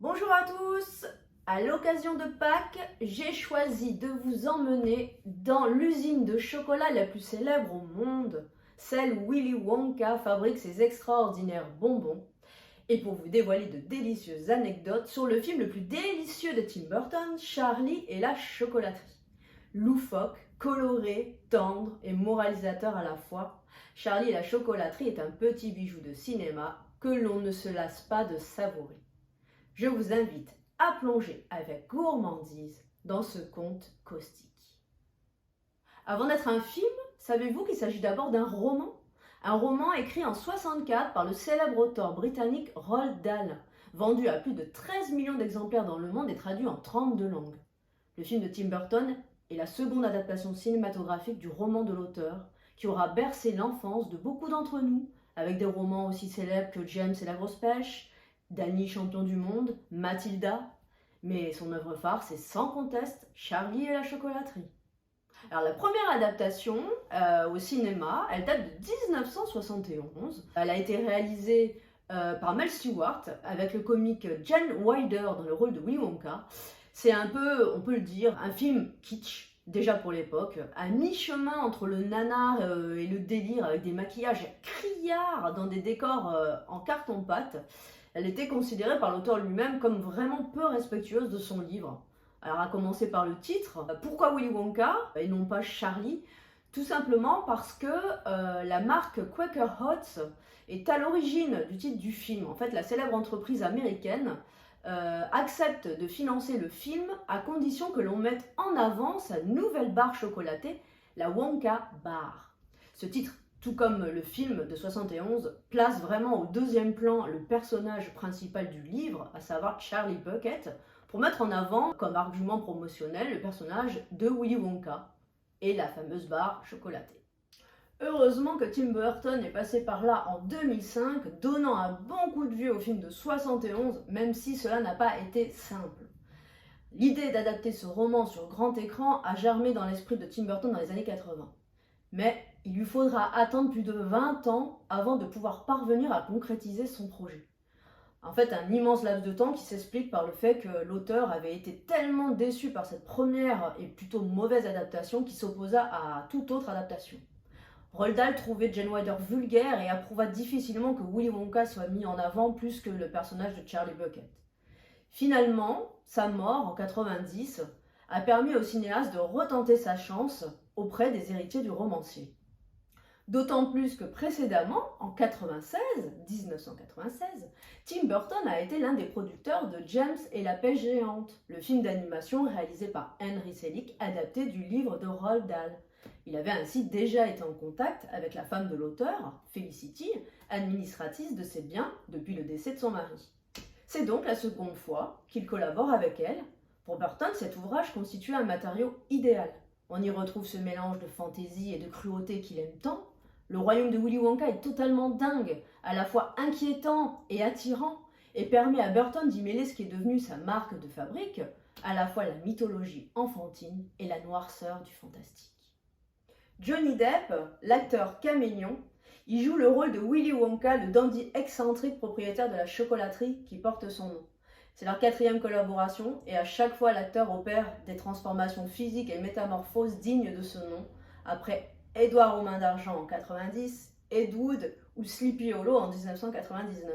Bonjour à tous! À l'occasion de Pâques, j'ai choisi de vous emmener dans l'usine de chocolat la plus célèbre au monde, celle où Willy Wonka fabrique ses extraordinaires bonbons, et pour vous dévoiler de délicieuses anecdotes sur le film le plus délicieux de Tim Burton, Charlie et la chocolaterie. Loufoque, coloré, tendre et moralisateur à la fois, Charlie et la chocolaterie est un petit bijou de cinéma que l'on ne se lasse pas de savourer. Je vous invite à plonger avec gourmandise dans ce conte caustique. Avant d'être un film, savez-vous qu'il s'agit d'abord d'un roman? Un roman écrit en 64 par le célèbre auteur britannique Roald Dahl, vendu à plus de 13 millions d'exemplaires dans le monde et traduit en 32 langues. Le film de Tim Burton est la seconde adaptation cinématographique du roman de l'auteur, qui aura bercé l'enfance de beaucoup d'entre nous, avec des romans aussi célèbres que James et la grosse pêche, Danny champion du monde, Mathilda, mais son œuvre phare c'est sans conteste Charlie et la chocolaterie. Alors la première adaptation au cinéma, elle date de 1971. Elle a été réalisée par Mel Stewart avec le comique Gene Wilder dans le rôle de Willy Wonka. C'est un peu, on peut le dire, un film kitsch, déjà pour l'époque, à mi-chemin entre le nanar et le délire avec des maquillages criards dans des décors en carton-pâte. Elle était considérée par l'auteur lui-même comme vraiment peu respectueuse de son livre. Alors à commencer par le titre, pourquoi Willy Wonka et non pas Charlie? Tout simplement parce que la marque Quaker Oats est à l'origine du titre du film. En fait, la célèbre entreprise américaine accepte de financer le film à condition que l'on mette en avant sa nouvelle barre chocolatée, la Wonka Bar. Ce titre, tout comme le film de 71, place vraiment au deuxième plan le personnage principal du livre, à savoir Charlie Bucket, pour mettre en avant, comme argument promotionnel, le personnage de Willy Wonka et la fameuse barre chocolatée. Heureusement que Tim Burton est passé par là en 2005, donnant un bon coup de vieux au film de 71, même si cela n'a pas été simple. L'idée d'adapter ce roman sur grand écran a germé dans l'esprit de Tim Burton dans les années 80. Mais il lui faudra attendre plus de 20 ans avant de pouvoir parvenir à concrétiser son projet. En fait, un immense laps de temps qui s'explique par le fait que l'auteur avait été tellement déçu par cette première et plutôt mauvaise adaptation qu'il s'opposa à toute autre adaptation. Roald Dahl trouvait Gene Wilder vulgaire et approuva difficilement que Willy Wonka soit mis en avant plus que le personnage de Charlie Bucket. Finalement, sa mort en 90 a permis au cinéaste de retenter sa chance auprès des héritiers du romancier. D'autant plus que précédemment, en 1996, Tim Burton a été l'un des producteurs de James et la pêche géante, le film d'animation réalisé par Henry Selick, adapté du livre de Roald Dahl. Il avait ainsi déjà été en contact avec la femme de l'auteur, Felicity, administratrice de ses biens depuis le décès de son mari. C'est donc la seconde fois qu'il collabore avec elle. Pour Burton, cet ouvrage constitue un matériau idéal. On y retrouve ce mélange de fantaisie et de cruauté qu'il aime tant. Le royaume de Willy Wonka est totalement dingue, à la fois inquiétant et attirant, et permet à Burton d'y mêler ce qui est devenu sa marque de fabrique, à la fois la mythologie enfantine et la noirceur du fantastique. Johnny Depp, l'acteur caméléon, y joue le rôle de Willy Wonka, le dandy excentrique propriétaire de la chocolaterie qui porte son nom. C'est leur 4e collaboration et à chaque fois l'acteur opère des transformations physiques et métamorphoses dignes de ce nom, après Édouard aux mains d'argent en 90, Ed Wood ou Sleepy Hollow en 1999.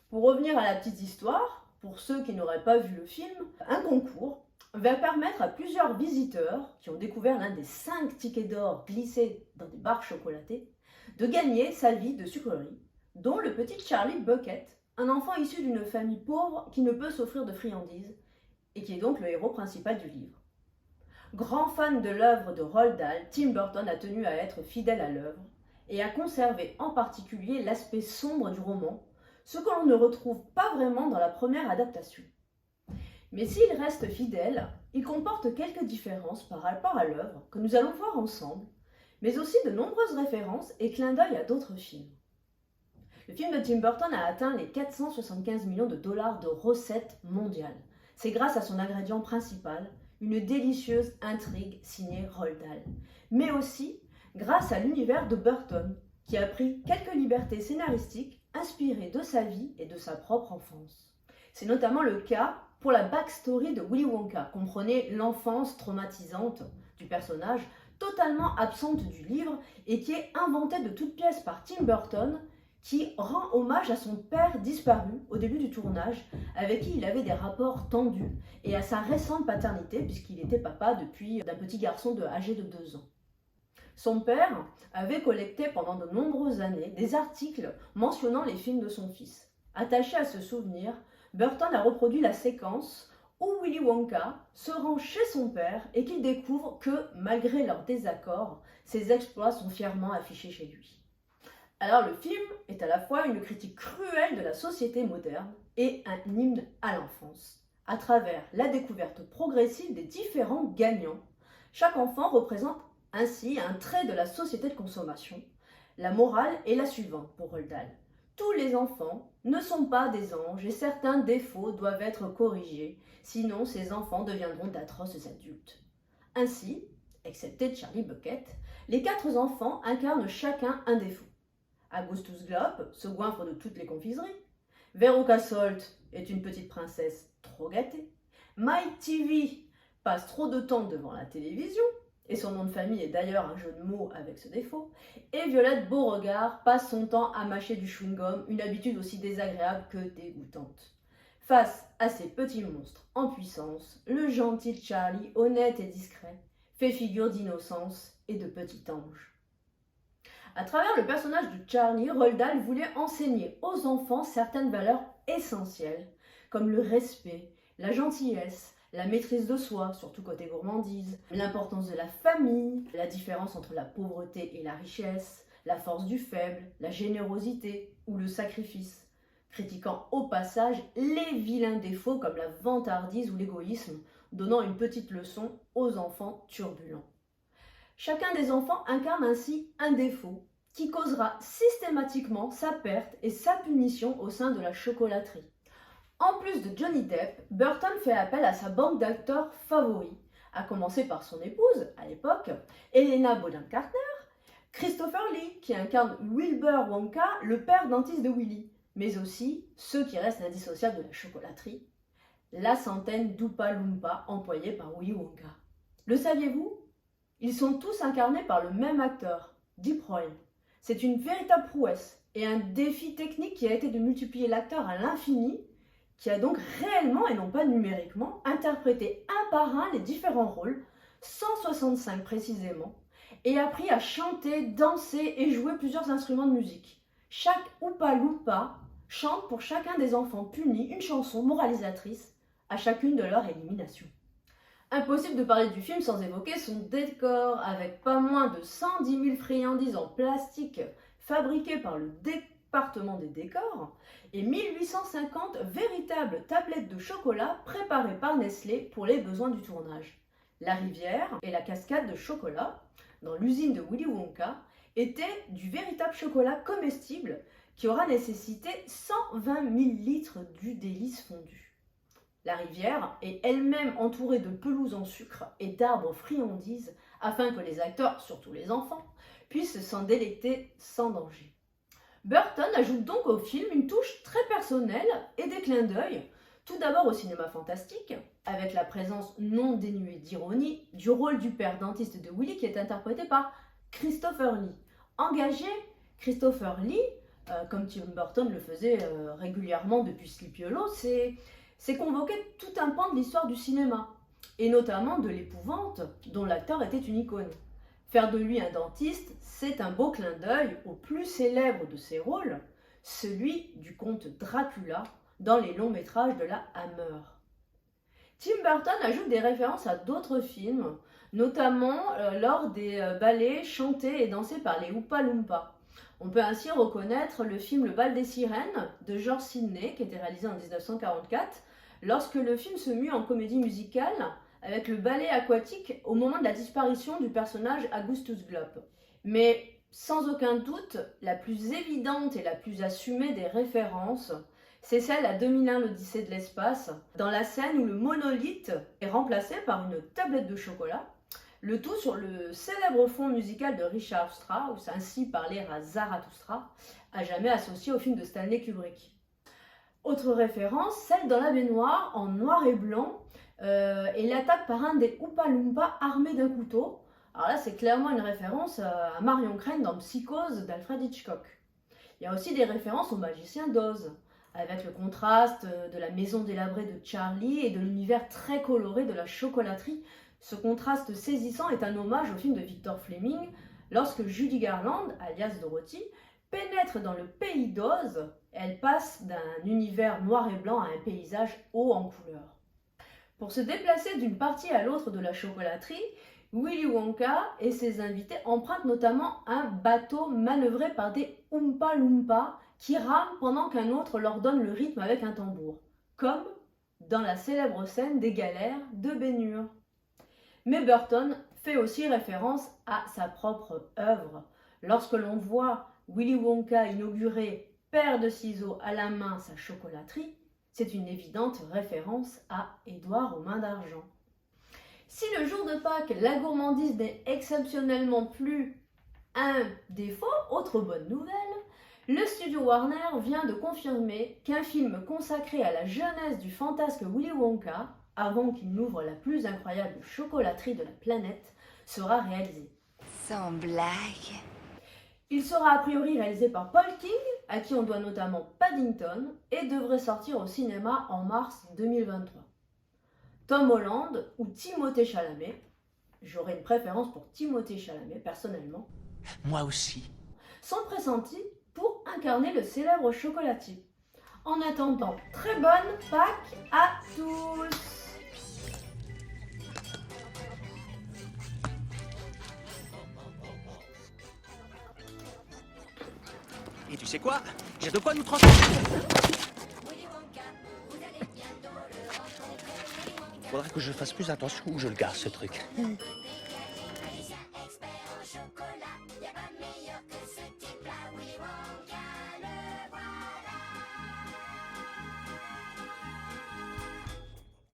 Pour revenir à la petite histoire, pour ceux qui n'auraient pas vu le film, un concours va permettre à plusieurs visiteurs qui ont découvert l'un des 5 tickets d'or glissés dans des barres chocolatées de gagner sa vie de sucrerie, dont le petit Charlie Bucket, un enfant issu d'une famille pauvre qui ne peut s'offrir de friandises et qui est donc le héros principal du livre. Grand fan de l'œuvre de Roald Dahl, Tim Burton a tenu à être fidèle à l'œuvre et à conserver en particulier l'aspect sombre du roman, ce que l'on ne retrouve pas vraiment dans la première adaptation. Mais s'il reste fidèle, il comporte quelques différences par rapport à l'œuvre que nous allons voir ensemble, mais aussi de nombreuses références et clins d'œil à d'autres films. Le film de Tim Burton a atteint les 475 millions de dollars de recettes mondiales. C'est grâce à son ingrédient principal, une délicieuse intrigue signée Roald Dahl, mais aussi grâce à l'univers de Burton, qui a pris quelques libertés scénaristiques inspirées de sa vie et de sa propre enfance. C'est notamment le cas pour la backstory de Willy Wonka, comprenez l'enfance traumatisante du personnage, totalement absente du livre et qui est inventée de toutes pièces par Tim Burton, qui rend hommage à son père disparu au début du tournage, avec qui il avait des rapports tendus, et à sa récente paternité, puisqu'il était papa depuis d'un petit garçon âgé de 2 ans. Son père avait collecté pendant de nombreuses années des articles mentionnant les films de son fils. Attaché à ce souvenir, Burton a reproduit la séquence où Willy Wonka se rend chez son père et qu'il découvre que, malgré leurs désaccords, ses exploits sont fièrement affichés chez lui. Alors le film est à la fois une critique cruelle de la société moderne et un hymne à l'enfance. À travers la découverte progressive des différents gagnants, chaque enfant représente ainsi un trait de la société de consommation. La morale est la suivante pour Roald Dahl. Tous les enfants ne sont pas des anges et certains défauts doivent être corrigés, sinon ces enfants deviendront d'atroces adultes. Ainsi, excepté Charlie Bucket, les 4 enfants incarnent chacun un défaut. Augustus Gloop se goinfre de toutes les confiseries. Veruca Salt est une petite princesse trop gâtée. Mike TV passe trop de temps devant la télévision, et son nom de famille est d'ailleurs un jeu de mots avec ce défaut. Et Violette Beauregard passe son temps à mâcher du chewing-gum, une habitude aussi désagréable que dégoûtante. Face à ces petits monstres en puissance, le gentil Charlie, honnête et discret, fait figure d'innocence et de petit ange. À travers le personnage de Charlie, Roald Dahl voulait enseigner aux enfants certaines valeurs essentielles, comme le respect, la gentillesse, la maîtrise de soi, surtout côté gourmandise, l'importance de la famille, la différence entre la pauvreté et la richesse, la force du faible, la générosité ou le sacrifice, critiquant au passage les vilains défauts comme la vantardise ou l'égoïsme, donnant une petite leçon aux enfants turbulents. Chacun des enfants incarne ainsi un défaut qui causera systématiquement sa perte et sa punition au sein de la chocolaterie. En plus de Johnny Depp, Burton fait appel à sa bande d'acteurs favoris, à commencer par son épouse, à l'époque, Helena Bonham Carter, Christopher Lee, qui incarne Wilbur Wonka, le père dentiste de Willy, mais aussi ceux qui restent indissociables de la chocolaterie, la centaine d'Oompa Loompa employés par Willy Wonka. Le saviez-vous ? Ils sont tous incarnés par le même acteur, Deep Roy. C'est une véritable prouesse et un défi technique qui a été de multiplier l'acteur à l'infini, qui a donc réellement et non pas numériquement interprété un par un les différents rôles, 165 précisément, et appris à chanter, danser et jouer plusieurs instruments de musique. Chaque Oompa Loompa chante pour chacun des enfants punis une chanson moralisatrice à chacune de leurs éliminations. Impossible de parler du film sans évoquer son décor, avec pas moins de 110 000 friandises en plastique fabriquées par le département des décors et 1850 véritables tablettes de chocolat préparées par Nestlé pour les besoins du tournage. La rivière et la cascade de chocolat dans l'usine de Willy Wonka étaient du véritable chocolat comestible qui aura nécessité 120 000 litres du délice fondu. La rivière est elle-même entourée de pelouses en sucre et d'arbres friandises afin que les acteurs, surtout les enfants, puissent s'en délecter sans danger. Burton ajoute donc au film une touche très personnelle et des clins d'œil, tout d'abord au cinéma fantastique, avec la présence non dénuée d'ironie du rôle du père dentiste de Willy qui est interprété par Christopher Lee. Engagé, Christopher Lee, comme Tim Burton le faisait régulièrement depuis Sleepy Hollow, c'est convoquer tout un pan de l'histoire du cinéma, et notamment de l'épouvante dont l'acteur était une icône. Faire de lui un dentiste, c'est un beau clin d'œil au plus célèbre de ses rôles, celui du comte Dracula dans les longs métrages de la Hammer. Tim Burton ajoute des références à d'autres films, notamment lors des ballets chantés et dansés par les Oompa Loompa. On peut ainsi reconnaître le film Le Bal des Sirènes de George Sidney, qui était réalisé en 1944, lorsque le film se mue en comédie musicale avec le ballet aquatique au moment de la disparition du personnage Augustus Gloop. Mais sans aucun doute, la plus évidente et la plus assumée des références, c'est celle à 2001 l'Odyssée de l'espace, dans la scène où le monolithe est remplacé par une tablette de chocolat, le tout sur le célèbre fond musical de Richard Strauss, ainsi parler à Zarathustra, à jamais associé au film de Stanley Kubrick. Autre référence, celle dans la baignoire en noir et blanc et l'attaque par un des Oompa Loompa armé d'un couteau. Alors là, c'est clairement une référence à Marion Crane dans Psychose d'Alfred Hitchcock. Il y a aussi des références au magicien d'Oz, avec le contraste de la maison délabrée de Charlie et de l'univers très coloré de la chocolaterie. Ce contraste saisissant est un hommage au film de Victor Fleming, lorsque Judy Garland, alias Dorothy, pénètre dans le pays d'Oz. Elle passe d'un univers noir et blanc à un paysage haut en couleurs. Pour se déplacer d'une partie à l'autre de la chocolaterie, Willy Wonka et ses invités empruntent notamment un bateau manœuvré par des Oompa Loompa qui rament pendant qu'un autre leur donne le rythme avec un tambour, comme dans la célèbre scène des galères de Ben Hur. Mais Burton fait aussi référence à sa propre œuvre. Lorsque l'on voit Willy Wonka inaugurer paire de ciseaux à la main sa chocolaterie, c'est une évidente référence à Édouard aux mains d'argent. Si le jour de Pâques, la gourmandise n'est exceptionnellement plus un défaut, autre bonne nouvelle, le studio Warner vient de confirmer qu'un film consacré à la jeunesse du fantasque Willy Wonka, avant qu'il n'ouvre la plus incroyable chocolaterie de la planète, sera réalisé. Sans blague. Il sera a priori réalisé par Paul King, à qui on doit notamment Paddington, et devrait sortir au cinéma en mars 2023. Tom Holland ou Timothée Chalamet, j'aurais une préférence pour Timothée Chalamet personnellement, moi aussi, sont pressentis pour incarner le célèbre chocolatier. En attendant, très bonne Pâques à tous! et tu sais quoi? J'ai de quoi nous transmettre. Faudrait que je fasse plus attention où je le garde ce truc.